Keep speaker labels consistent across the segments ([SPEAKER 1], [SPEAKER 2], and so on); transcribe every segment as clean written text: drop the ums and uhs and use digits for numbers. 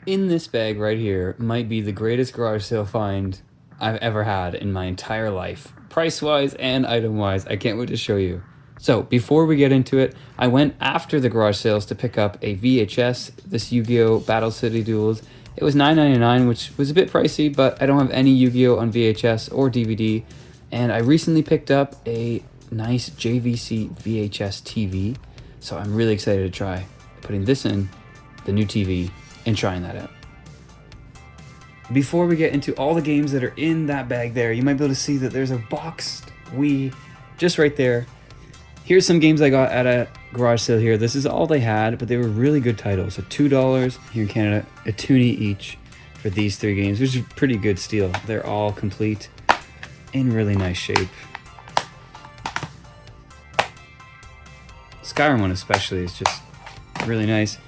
[SPEAKER 1] In this bag right here might be the greatest garage sale find I've ever had in my entire life. Price-wise and item-wise, I can't wait to show you. So, before we get into it, I went after the garage sales to pick up a VHS, this Yu-Gi-Oh! Battle City Duels. It was $9.99, which was a bit pricey, but I don't have any Yu-Gi-Oh! On VHS or DVD. And I recently picked up a nice JVC VHS TV, so I'm really excited to try putting this in the new TV and trying that out. Before we get into all the games that are in that bag there, you might be able to see that there's a boxed Wii just right there. Here's some games I got at a garage sale here. This is all they had, but they were really good titles. So $2 here in Canada, a toonie each for these 3 games, which is a pretty good steal. They're all complete in really nice shape. Skyrim one especially is just really nice.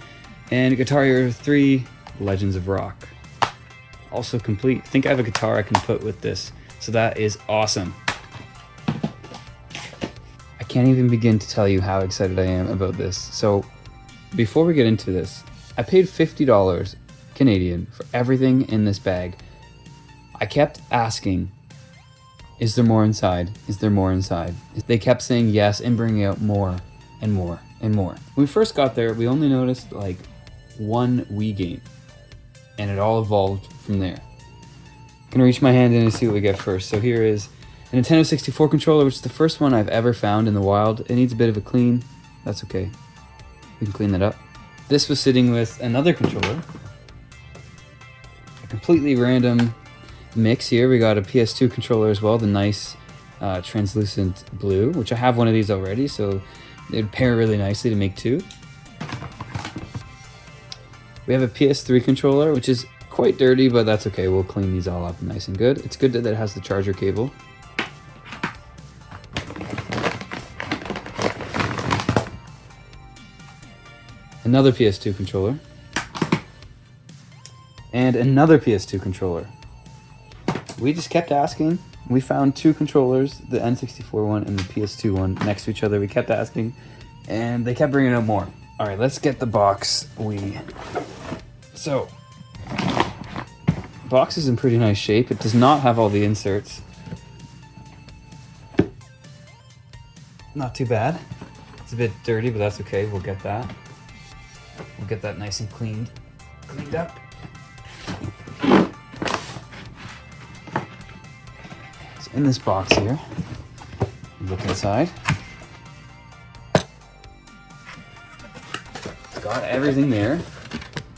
[SPEAKER 1] And Guitar Hero 3 Legends of Rock. Also complete. I think I have a guitar I can put with this, so that is awesome. I can't even begin to tell you how excited I am about this. So before we get into this, I paid $50 Canadian for everything in this bag. I kept asking, is there more inside? Is there more inside? They kept saying yes and bringing out more and more and more. When we first got there, we only noticed like one Wii game, and it all evolved from there. I'm gonna reach my hand in and see what we get first. So here is a Nintendo 64 controller, which is the first one I've ever found in the wild. It needs a bit of a clean. That's okay. We can clean that up. This was sitting with another controller. A completely random mix here. We got a PS2 controller as well, the nice translucent blue, which I have one of these already, so they'd pair really nicely to make 2. We have a PS3 controller, which is quite dirty, but that's okay. We'll clean these all up nice and good. It's good that it has the charger cable. Another PS2 controller. And another PS2 controller. We just kept asking. We found 2 controllers, the N64 one and the PS2 one, next to each other. We kept asking, and they kept bringing out more. All right, let's get the box. So, box is in pretty nice shape. It does not have all the inserts. Not too bad. It's a bit dirty, but that's okay. We'll get that. We'll get that nice and cleaned up. So in this box here, look inside. It's got everything there.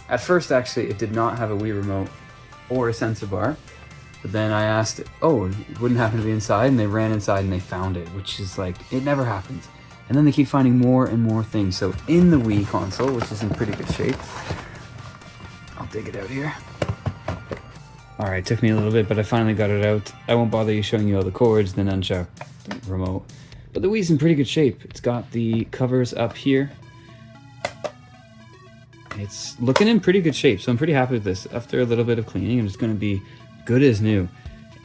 [SPEAKER 1] At first, actually, it did not have a Wii remote or a sensor bar. But then I asked, oh, it wouldn't happen to be inside, and they ran inside and they found it, which is like, it never happens. And then they keep finding more and more things. So in the Wii console, which is in pretty good shape, I'll dig it out here. All right, took me a little bit, but I finally got it out. I won't bother you showing you all the cords, the nunchuck, the remote. But the Wii's in pretty good shape. It's got the covers up here. It's looking in pretty good shape, so I'm pretty happy with this. After a little bit of cleaning, and it's going to be good as new.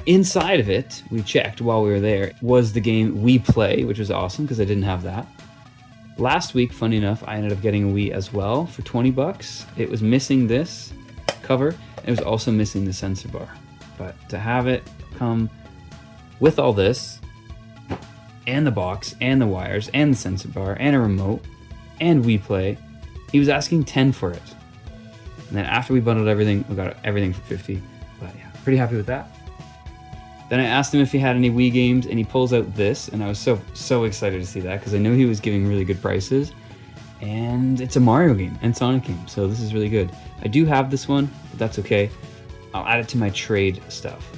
[SPEAKER 1] Inside of it, we checked while we were there, was the game Wii Play, which was awesome because I didn't have that. Last week, funny enough, I ended up getting a Wii as well for 20 bucks. It was missing this cover, and it was also missing the sensor bar. But to have it come with all this, and the box, and the wires, and the sensor bar, and a remote, and Wii Play, he was asking 10 for it. And then after we bundled everything, we got everything for 50. But yeah, pretty happy with that. Then I asked him if he had any Wii games, and he pulls out this, and I was so excited to see that because I know he was giving really good prices. And it's a Mario game and Sonic game, so this is really good. I do have this one, but that's okay. I'll add it to my trade stuff.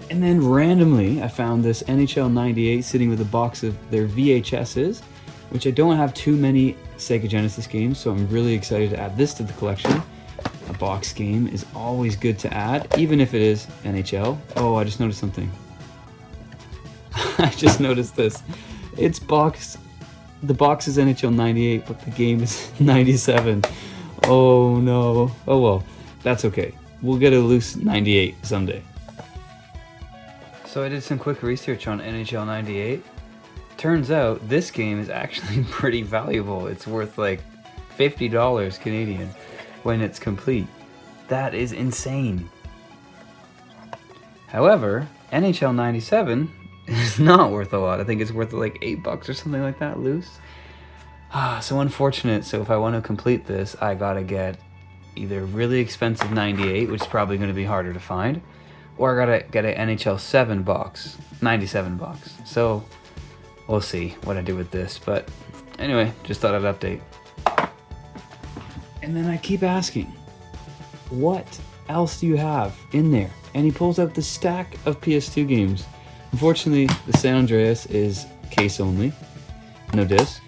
[SPEAKER 1] And then randomly, I found this NHL 98 sitting with a box of their VHSs, which I don't have too many Sega Genesis games, so I'm really excited to add this to the collection. A box game is always good to add, even if it is NHL. Oh, I just noticed something. I just noticed this. It's box. The box is NHL 98, but the game is 97. Oh no. Oh well, that's okay. We'll get a loose 98 someday. So I did some quick research on NHL 98. Turns out this game is actually pretty valuable. It's worth like $50 Canadian. when it's complete. That is insane. However, NHL 97 is not worth a lot. I think it's worth like $8 or something like that loose. So unfortunate. So if I want to complete this, I gotta get either really expensive 98, which is probably going to be harder to find, or I gotta get an NHL 7 box, $97. So we'll see what I do with this. But anyway, just thought I'd update. And then I keep asking, what else do you have in there? And he pulls out the stack of PS2 games. Unfortunately, the San Andreas is case only, no disc.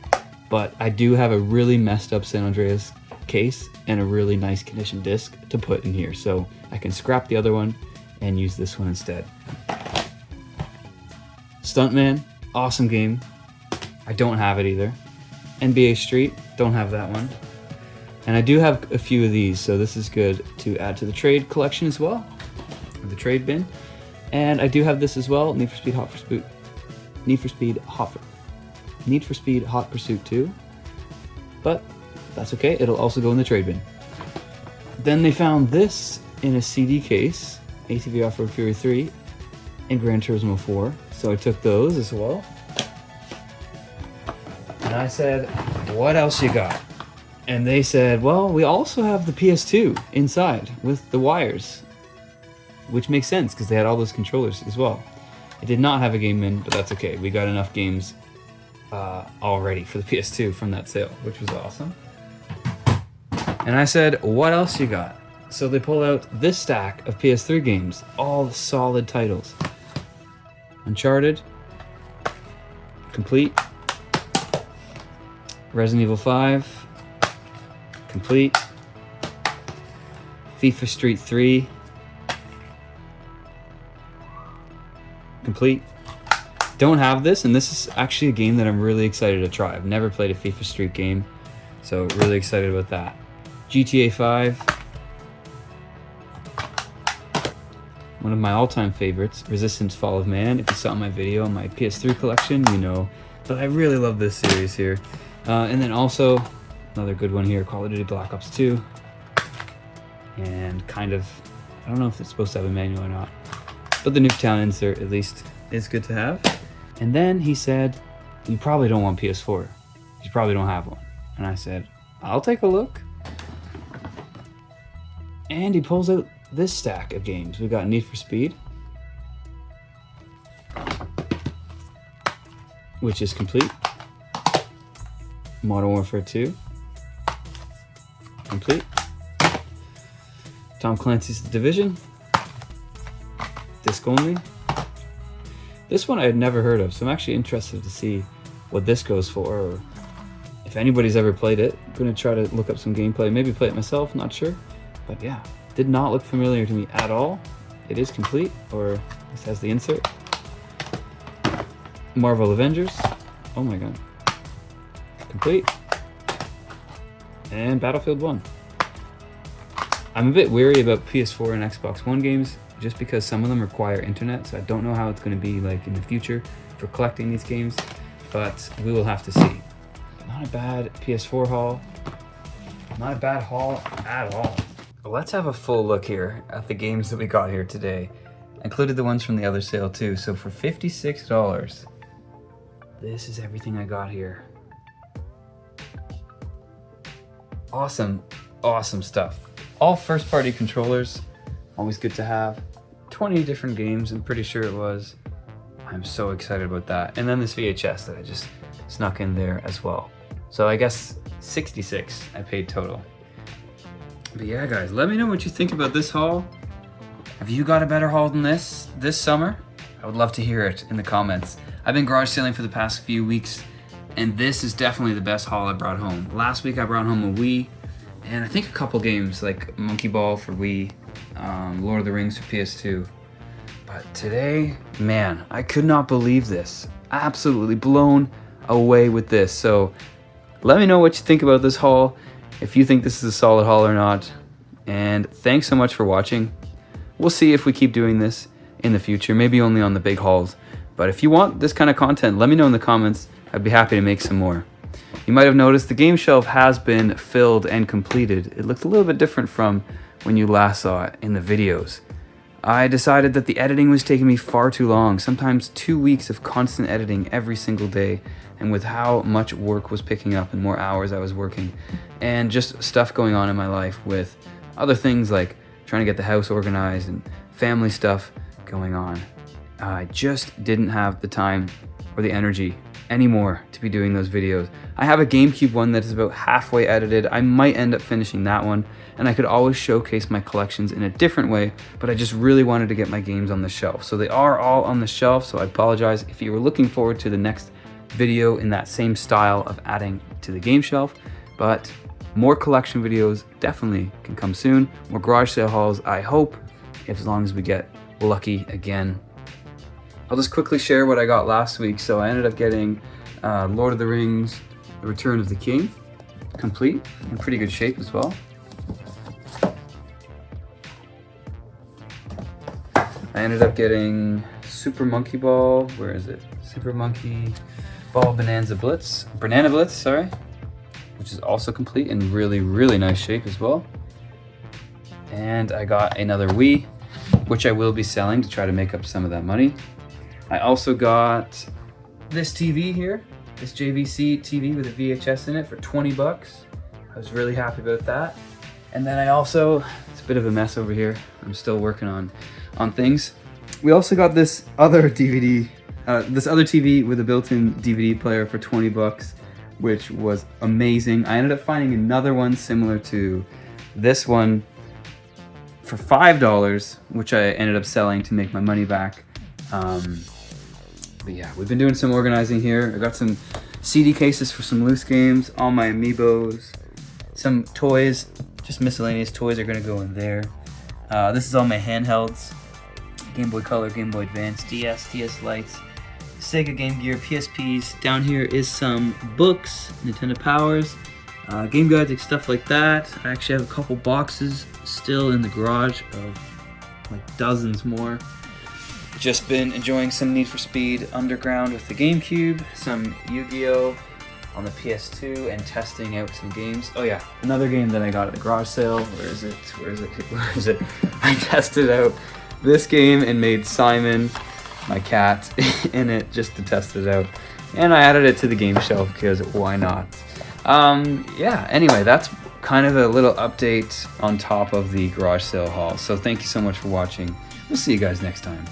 [SPEAKER 1] But I do have a really messed up San Andreas case and a really nice condition disc to put in here. So I can scrap the other one and use this one instead. Stuntman, awesome game. I don't have it either. NBA Street, don't have that one. And I do have a few of these, so this is good to add to the trade collection as well, the trade bin. And I do have this as well, Need for Speed Hot Pursuit 2. But that's okay, it'll also go in the trade bin. Then they found this in a CD case, ATV Off-Road Fury 3 and Gran Turismo 4. So I took those as well. And I said, what else you got? And they said, well, we also have the PS2 inside with the wires, which makes sense because they had all those controllers as well. I did not have a game in, but that's okay. We got enough games already for the PS2 from that sale, which was awesome. And I said, what else you got? So they pulled out this stack of PS3 games, all solid titles. Uncharted, complete. Resident Evil 5, complete. FIFA Street 3, complete. Don't have this, and this is actually a game that I'm really excited to try. I've never played a FIFA Street game, so really excited about that. GTA 5, one of my all-time favorites, Resistance: Fall of Man. If you saw my video on my PS3 collection, you know that I really love this series here. And then also, another good one here, Call of Duty Black Ops 2. And kind of, I don't know if it's supposed to have a manual or not, but the Nuketown insert at least is good to have. And then he said, you probably don't want PS4. You probably don't have one. And I said, I'll take a look. And he pulls out this stack of games. We got Need for Speed, which is complete. Modern Warfare 2, complete. Tom Clancy's The Division, disc only. This one I had never heard of, so I'm actually interested to see what this goes for, or if anybody's ever played it. I'm going to try to look up some gameplay, maybe play it myself, not sure. But yeah, did not look familiar to me at all. It is complete, or this has the insert. Marvel Avengers, oh my god. Complete. And Battlefield 1. I'm a bit weary about PS4 and Xbox One games just because some of them require internet, so I don't know how it's going to be like in the future for collecting these games, but we will have to see. Not a bad PS4 haul. Not a bad haul at all. Let's have a full look here at the games that we got here today. I included the ones from the other sale too, so for $56, this is everything I got here. Awesome, awesome stuff. All first-party controllers, always good to have. 20 different games, I'm pretty sure it was. I'm so excited about that. And then this VHS that I just snuck in there as well. So I guess 66 I paid total. But yeah, guys, let me know what you think about this haul. Have you got a better haul than this summer? I would love to hear it in the comments. I've been garage sailing for the past few weeks, and this is definitely the best haul I brought home. Last week I brought home a Wii, and I think a couple games like Monkey Ball for Wii, Lord of the Rings for PS2. But today, man, I could not believe this. Absolutely blown away with this. So let me know what you think about this haul, if you think this is a solid haul or not. And thanks so much for watching. We'll see if we keep doing this in the future, maybe only on the big hauls. But if you want this kind of content, let me know in the comments. I'd be happy to make some more. You might have noticed the game shelf has been filled and completed. It looks a little bit different from when you last saw it in the videos. I decided that the editing was taking me far too long, sometimes 2 weeks of constant editing every single day, and with how much work was picking up and more hours I was working, and just stuff going on in my life with other things like trying to get the house organized and family stuff going on. I just didn't have the time or the energy anymore to be doing those videos. I have a GameCube one that is about halfway edited. I might end up finishing that one, and I could always showcase my collections in a different way, but I just really wanted to get my games on the shelf. So they are all on the shelf, so I apologize if you were looking forward to the next video in that same style of adding to the game shelf, but more collection videos definitely can come soon. More garage sale hauls, I hope, as long as we get lucky again. I'll just quickly share what I got last week. So I ended up getting Lord of the Rings, The Return of the King, complete, in pretty good shape as well. I ended up getting Super Monkey Ball, where is it? Super Monkey Ball Banana Blitz, sorry, which is also complete in really, really nice shape as well. And I got another Wii, which I will be selling to try to make up some of that money. I also got this TV here, this JVC TV with a VHS in it for 20 bucks. I was really happy about that. And then I also, it's a bit of a mess over here. I'm still working on things. We also got this other TV with a built-in DVD player for 20 bucks, which was amazing. I ended up finding another one similar to this one for $5, which I ended up selling to make my money back. But yeah, we've been doing some organizing here. I got some CD cases for some loose games, all my amiibos, some toys, just miscellaneous toys are gonna go in there. This is all my handhelds. Game Boy Color, Game Boy Advance, DS Lites, Sega Game Gear, PSPs. Down here is some books, Nintendo Powers, game guides, like stuff like that. I actually have a couple boxes still in the garage of like dozens more. Just been enjoying some Need for Speed Underground with the GameCube, some Yu-Gi-Oh! On the PS2, and testing out some games. Oh yeah, another game that I got at the garage sale. Where is it? I tested out this game and made Simon, my cat, in it just to test it out. And I added it to the game shelf because why not? Yeah, anyway, that's kind of a little update on top of the garage sale haul. So thank you so much for watching. We'll see you guys next time.